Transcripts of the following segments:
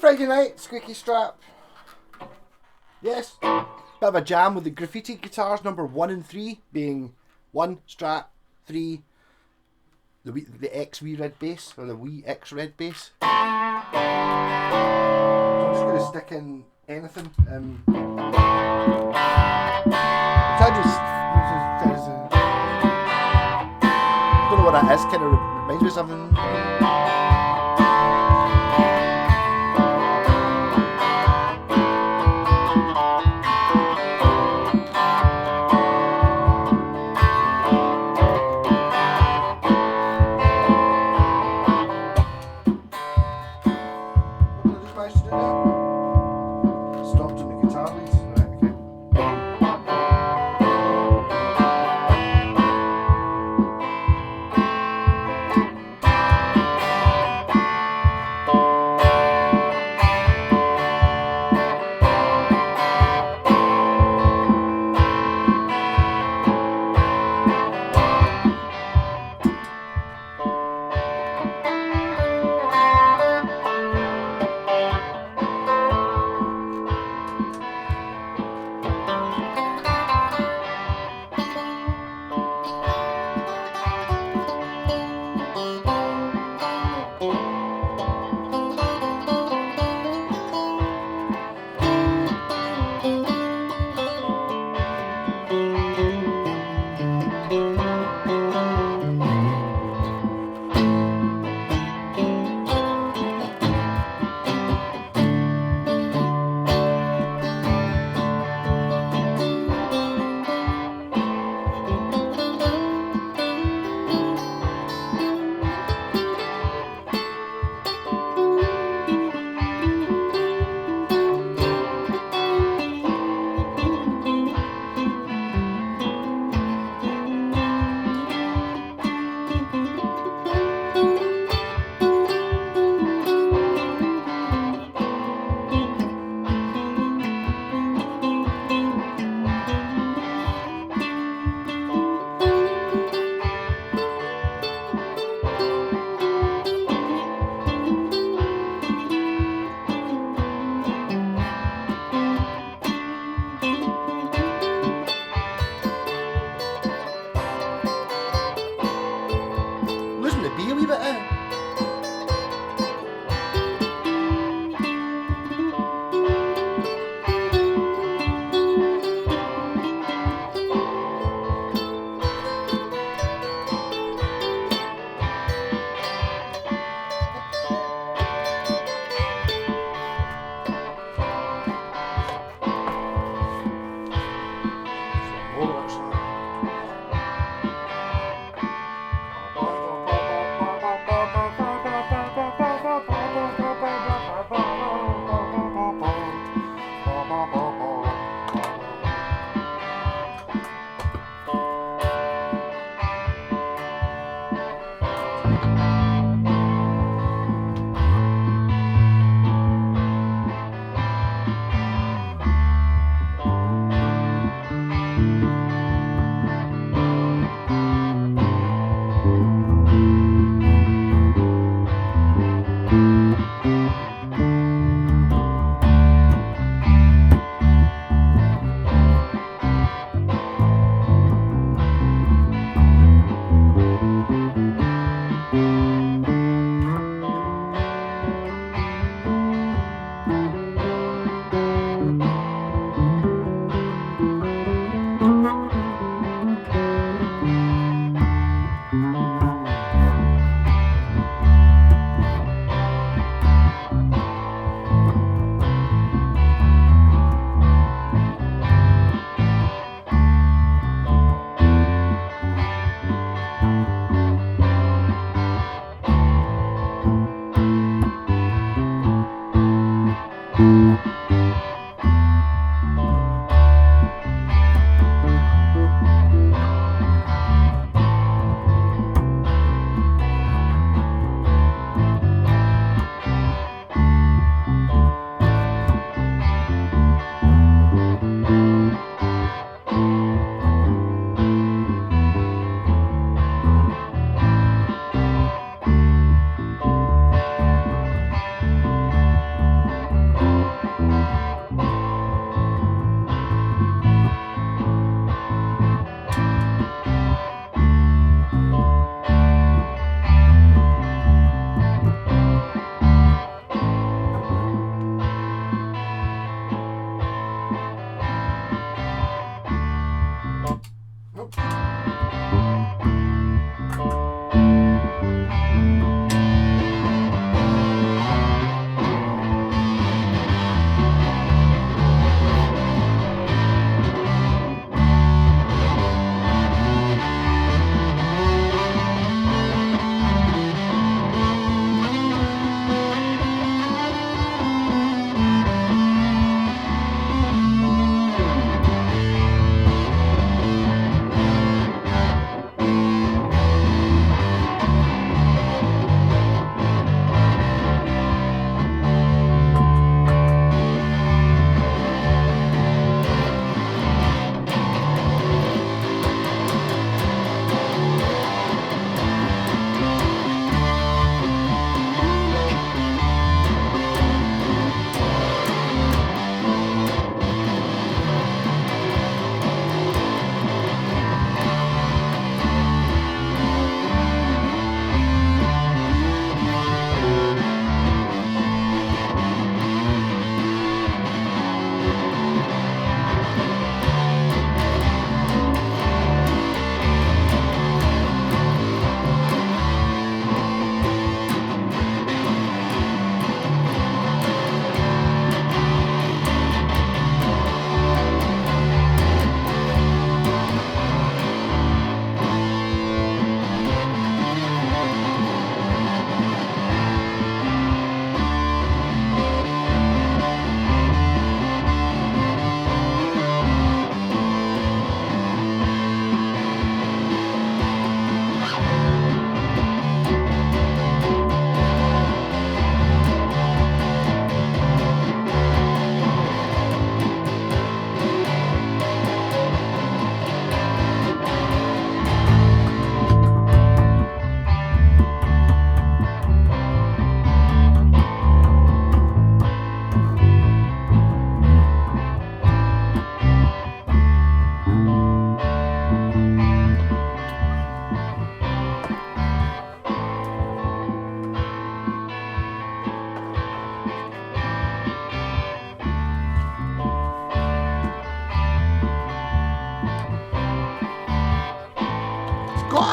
Friday night, squeaky strap. Yes, bit of a jam with the graffiti guitars number 1 and 3 being 1 Strat, 3 the X wee red bass, or the wee X red bass. So I'm just going to stick in anything. I don't know what that is, kind of reminds me of something.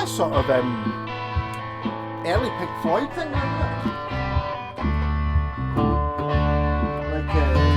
sort of early Pink Floyd thing, isn't it? Like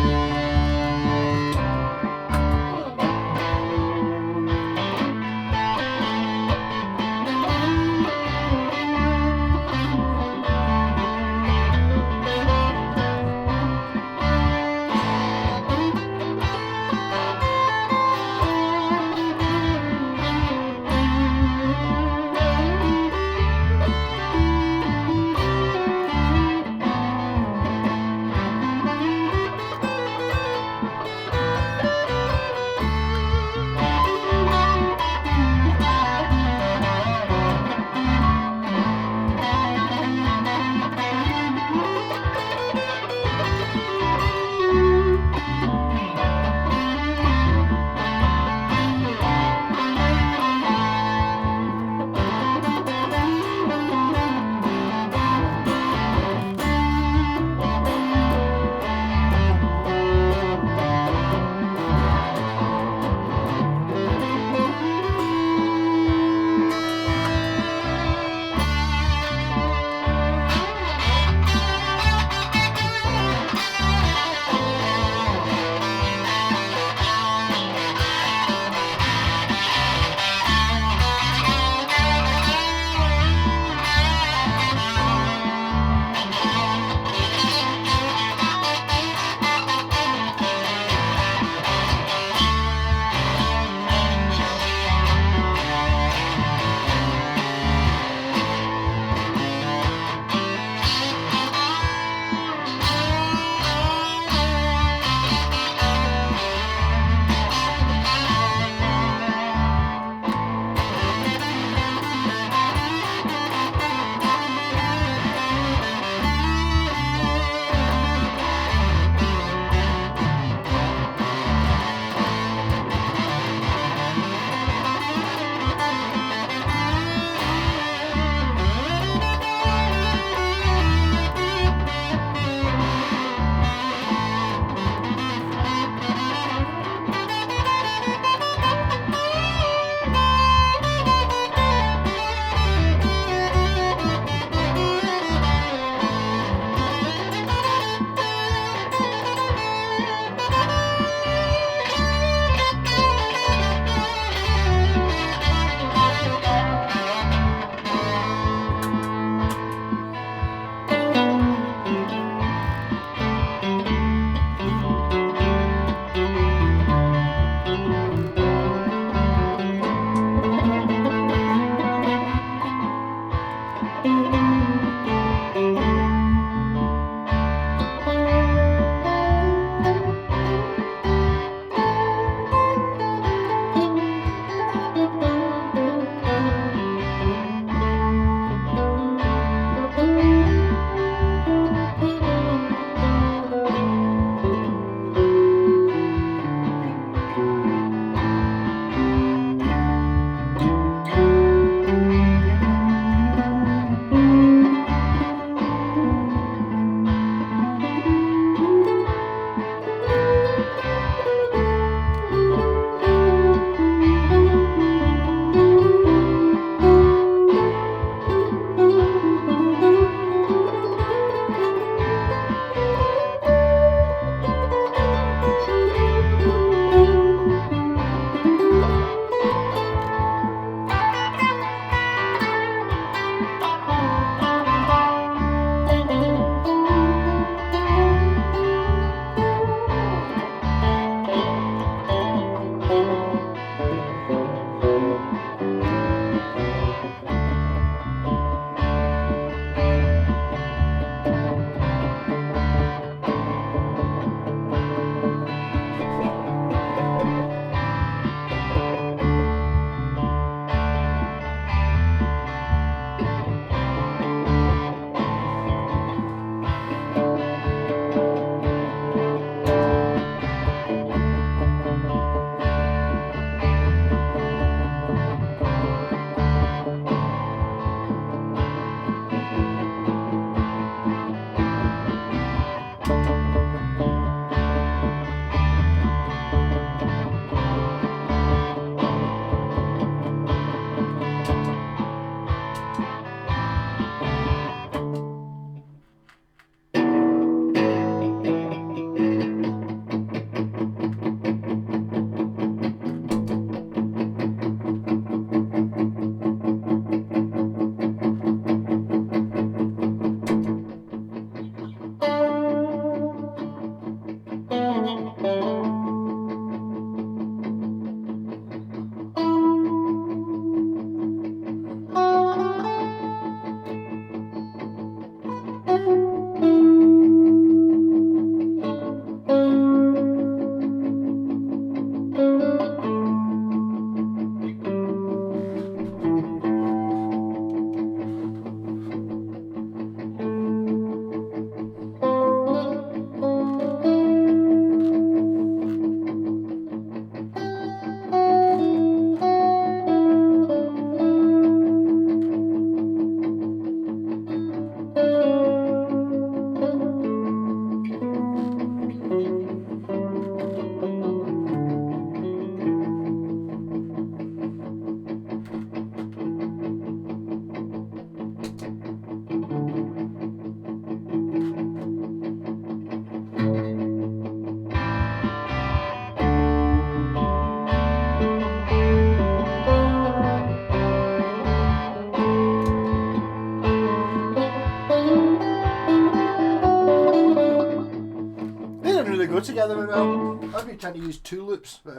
go together very well. I've been trying to use 2 loops, but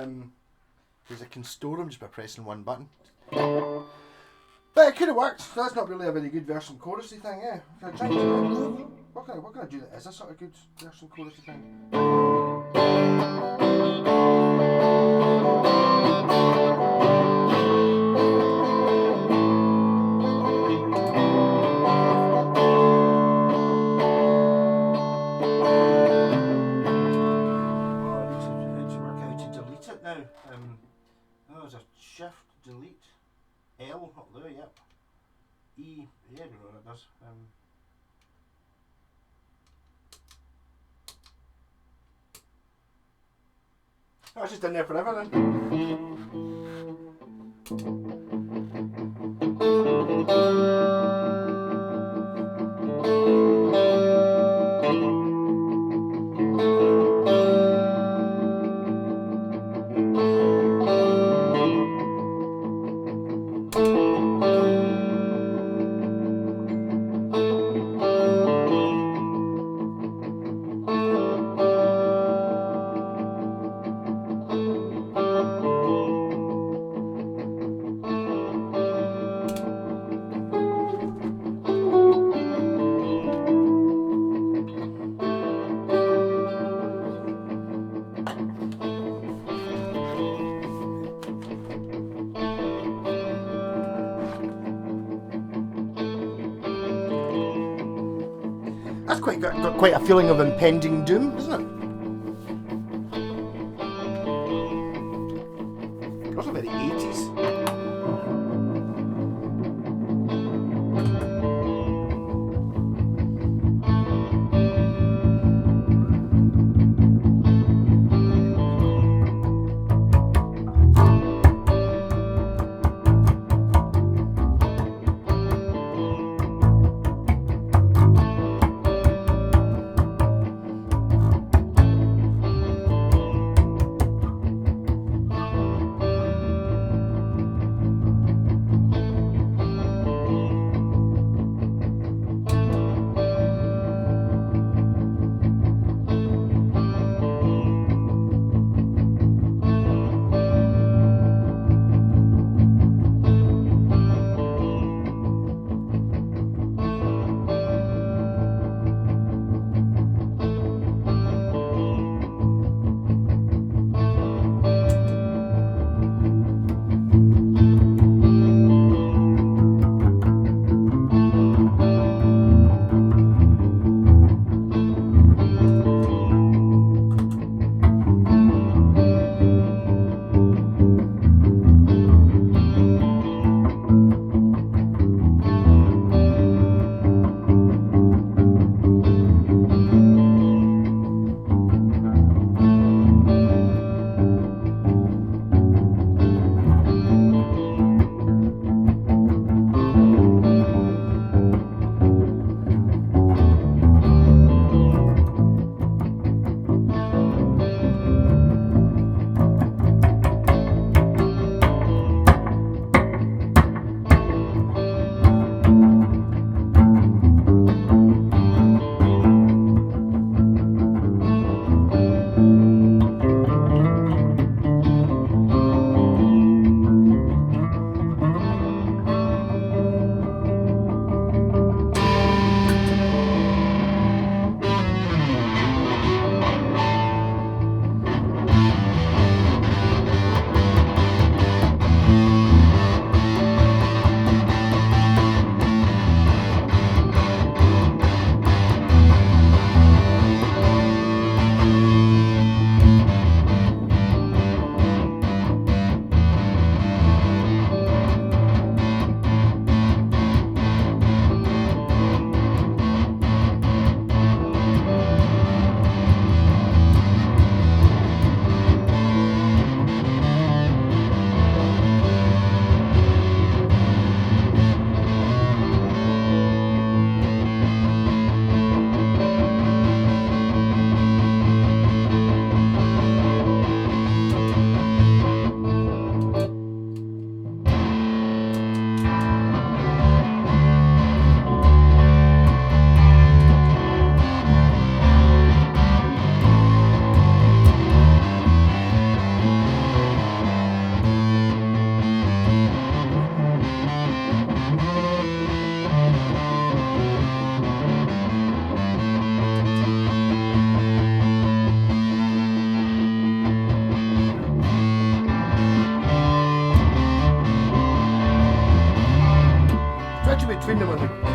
because I can store them just by pressing one button. But it could have worked. So that's not really a very good verse and chorusy thing, yeah. What can I do that is a sort of good verse and chorusy thing? There's a shift, delete, L up there, yep. E, yeah, I don't know what it does. That's just in there forever then. That's got quite a feeling of impending doom, isn't it? Also very 80s.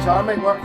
guitar might work.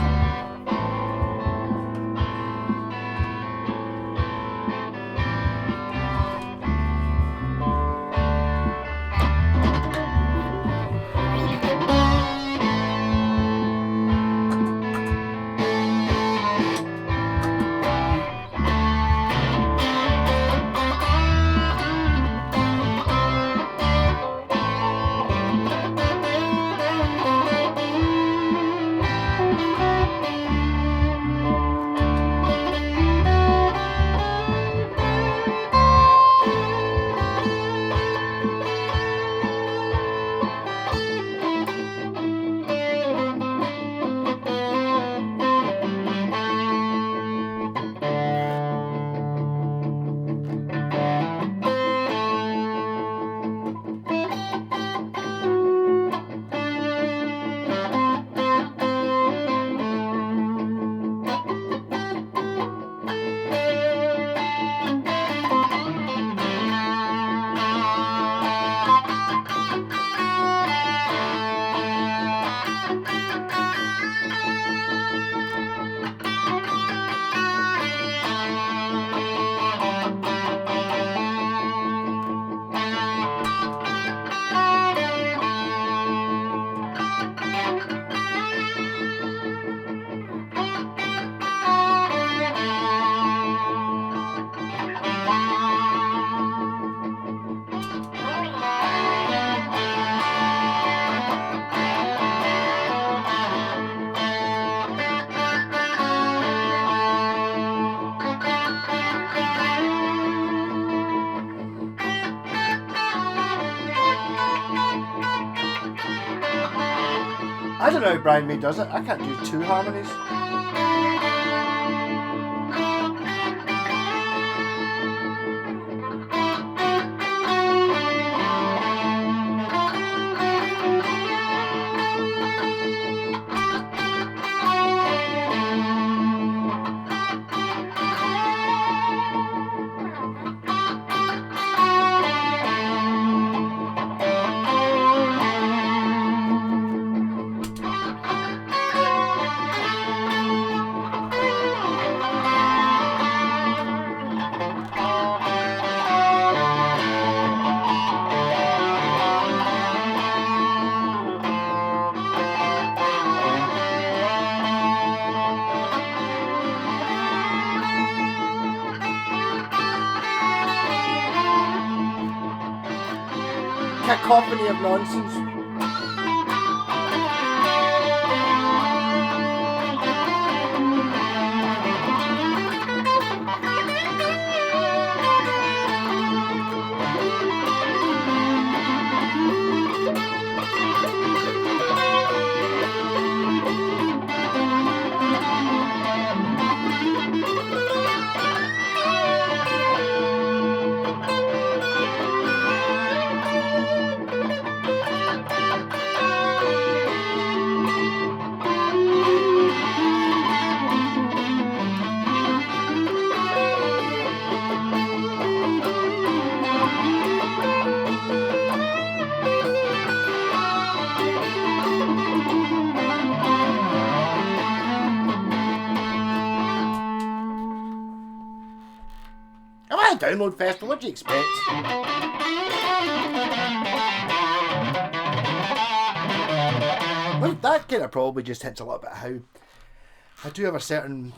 I don't know how Brian May does it. I can't do two harmonies. Cacophony of nonsense. Download festival, what do you expect? Well, that kind of probably just hits a little bit how I do have a certain,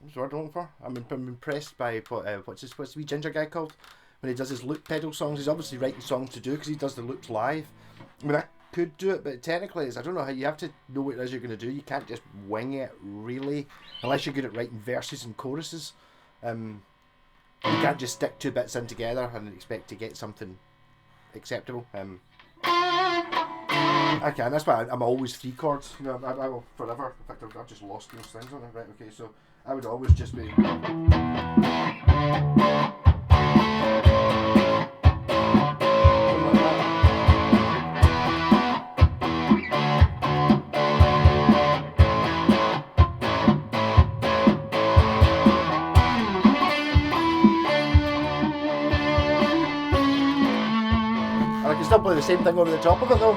what's the word I'm looking for? I'm impressed by what's the wee ginger guy called? When he does his loop pedal songs, he's obviously writing songs to do because he does the loops live. I mean, I could do it, but technically I don't know how, you have to know what it is you're going to do. You can't just wing it really, unless you're good at writing verses and choruses. You can't just stick two bits in together and expect to get something acceptable. I can, that's why I'm always three chords. You know, I will forever. In fact, I've just lost those things on it. Right, okay, so I would always just be. Still play the same thing over the top of it though.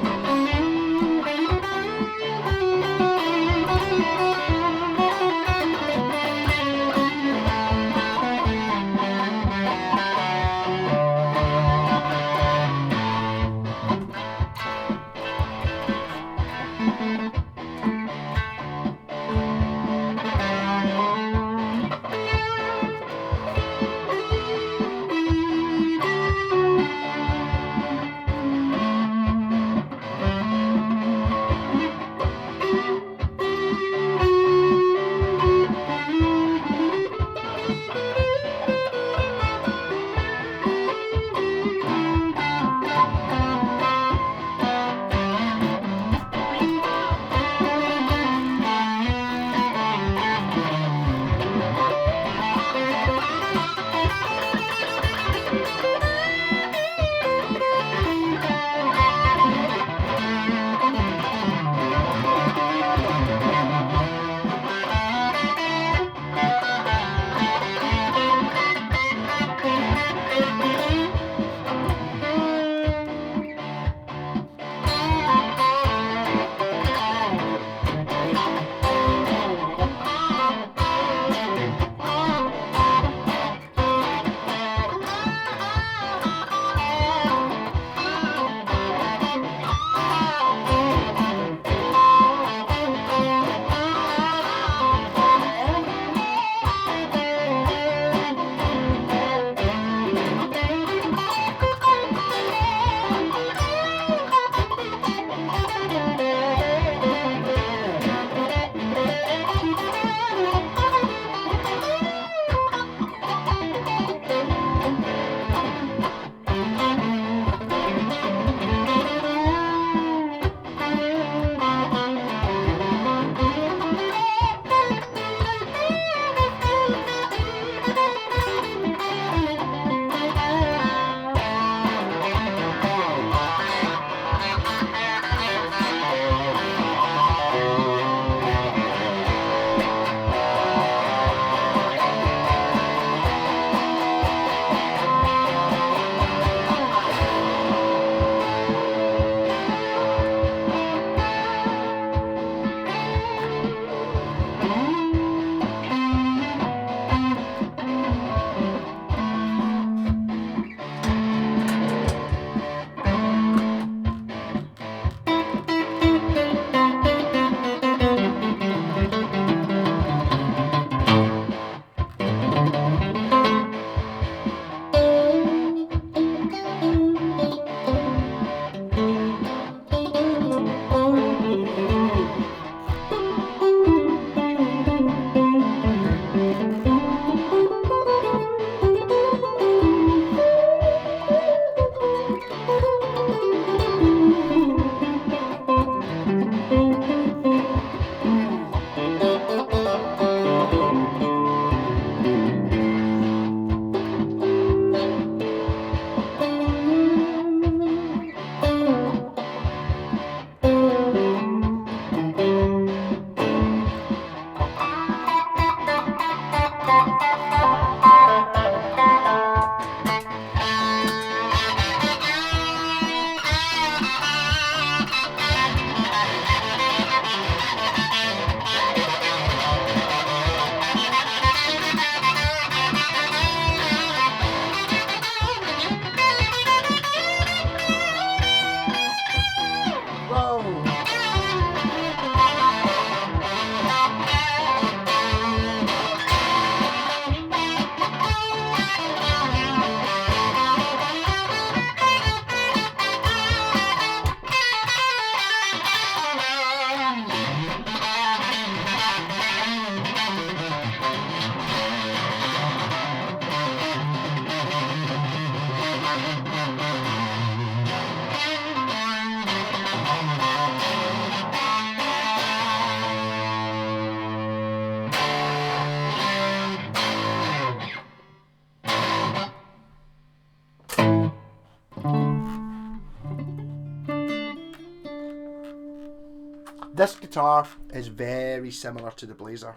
This guitar is very similar to the Blazer.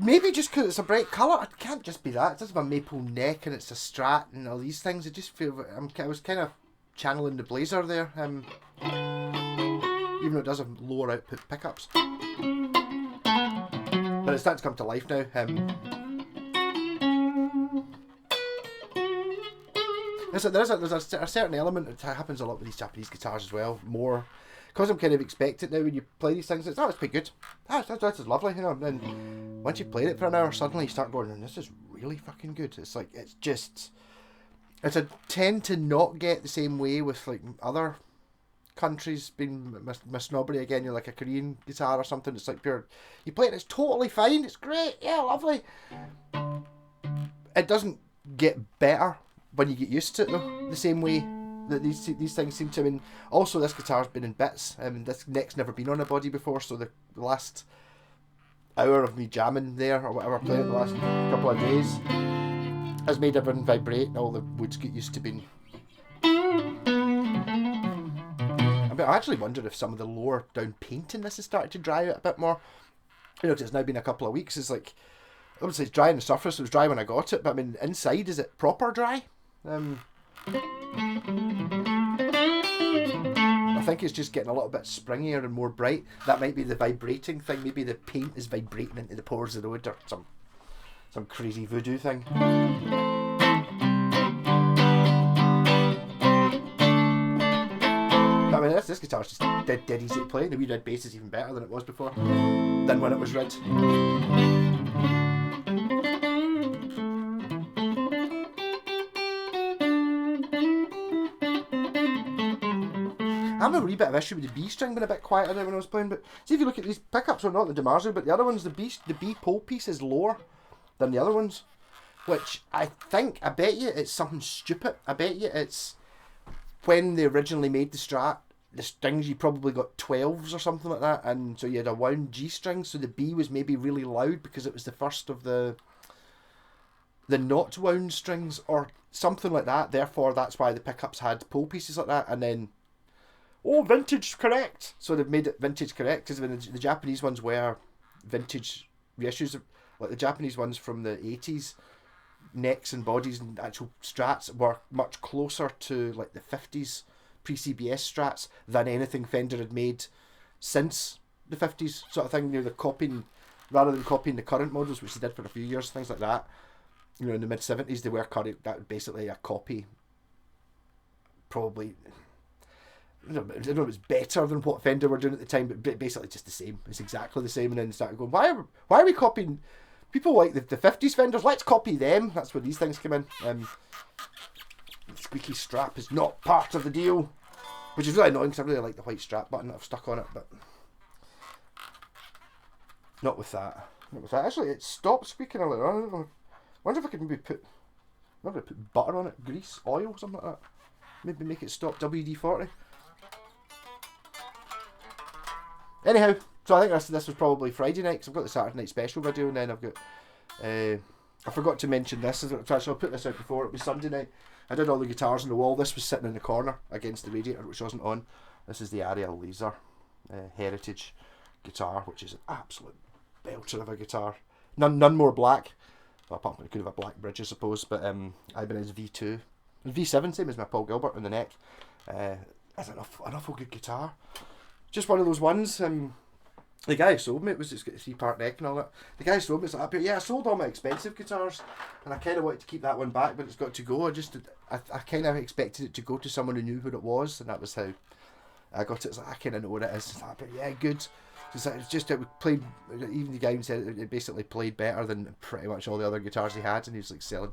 Maybe just because it's a bright colour. It can't just be that. It does have a maple neck and it's a Strat and all these things. I just feel I was kind of channeling the Blazer there. Even though it does have lower output pickups, but it's starting to come to life now. There's a certain element that happens a lot with these Japanese guitars as well. More because I'm kind of expecting now when you play these things. It's pretty good. That is lovely, you know. And then once you played it for an hour, suddenly you start going, "This is really fucking good." It's like it's a tend to not get the same way with like other countries being my snobbery again. You're like a Korean guitar or something. It's like pure. You play it, it's totally fine. It's great. Yeah, lovely. It doesn't get better when you get used to it though, the same way that these things seem to. I mean, also this guitar's been in bits. This neck's never been on a body before, so the last hour of me jamming there or whatever, playing the last couple of days has made everything vibrate and all the woods get used to being. I actually wonder if some of the lower down painting this has started to dry out a bit more. You know, 'cause it's now been a couple of weeks. It's like, obviously it's dry on the surface. It was dry when I got it, but I mean, inside, is it proper dry? I think it's just getting a little bit springier and more bright. That might be the vibrating thing. Maybe the paint is vibrating into the pores of the wood or some crazy voodoo thing. I mean, this guitar's just dead easy to play. The wee red bass is even better than it was before, than when it was red. I have a wee bit of issue with the B string being a bit quieter when I was playing, but see if you look at these pickups, or not the DiMarzio, but the other ones, the B pole piece is lower than the other ones, which I bet you it's something stupid. I bet you it's when they originally made the Strat, the strings you probably got 12s or something like that, and so you had a wound G string, so the B was maybe really loud because it was the first of the not wound strings or something like that. Therefore, that's why the pickups had pole pieces like that, and then vintage correct. So they've made it vintage correct because the Japanese ones were vintage reissues, like the Japanese ones from the 80s. Necks and bodies and actual Strats were much closer to like the 50s pre-CBS Strats than anything Fender had made since the 50s sort of thing. You know, they're copying, rather than copying the current models, which they did for a few years, things like that. You know, in the mid-70s they were current. That was basically a copy. Probably, I don't know if it was better than what Fender were doing at the time, but basically just the same. It's exactly the same. And then they started going, why are we copying people like the 50s Fenders? Let's copy them. That's where these things come in. The squeaky strap is not part of the deal, which is really annoying because I really like the white strap button that I've stuck on it, but not with that. Actually, it stopped squeaking a little. I don't know. I wonder if I could maybe put butter on it, grease, oil, something like that. Maybe make it stop WD-40. Anyhow, so I think this was probably Friday night because I've got the Saturday night special video, and then I've got I forgot to mention this, so I'll put this out before. It was Sunday night. I did all the guitars on the wall. This was sitting in the corner against the radiator, which wasn't on. This is the Ariel Laser Heritage guitar, which is an absolute belter of a guitar. None more black. Well, apart from it could have a black bridge, I suppose, but Ibanez V2. V7, same as my Paul Gilbert on the neck. That's an awful good guitar. Just one of those ones. The guy who sold me, it's got a 3-part neck and all that. The guy who sold me, it's like, yeah, I sold all my expensive guitars, and I kind of wanted to keep that one back, but it's got to go. I kind of expected it to go to someone who knew what it was, and that was how I got it. It's like, I kind of know what it is. It's like, but yeah, good. It's just it played. Even the guy who said it basically played better than pretty much all the other guitars he had, and he was like selling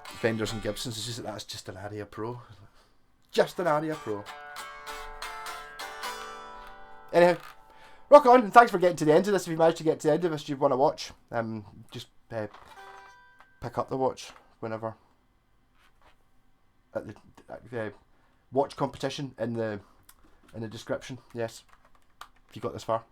Fenders and Gibsons. It's just that's just an Aria Pro, just an Aria Pro. Anyhow, rock on, and thanks for getting to the end of this. If you managed to get to the end of this, you want to watch, just pick up the watch whenever at the watch competition in the description. Yes, if you got this far.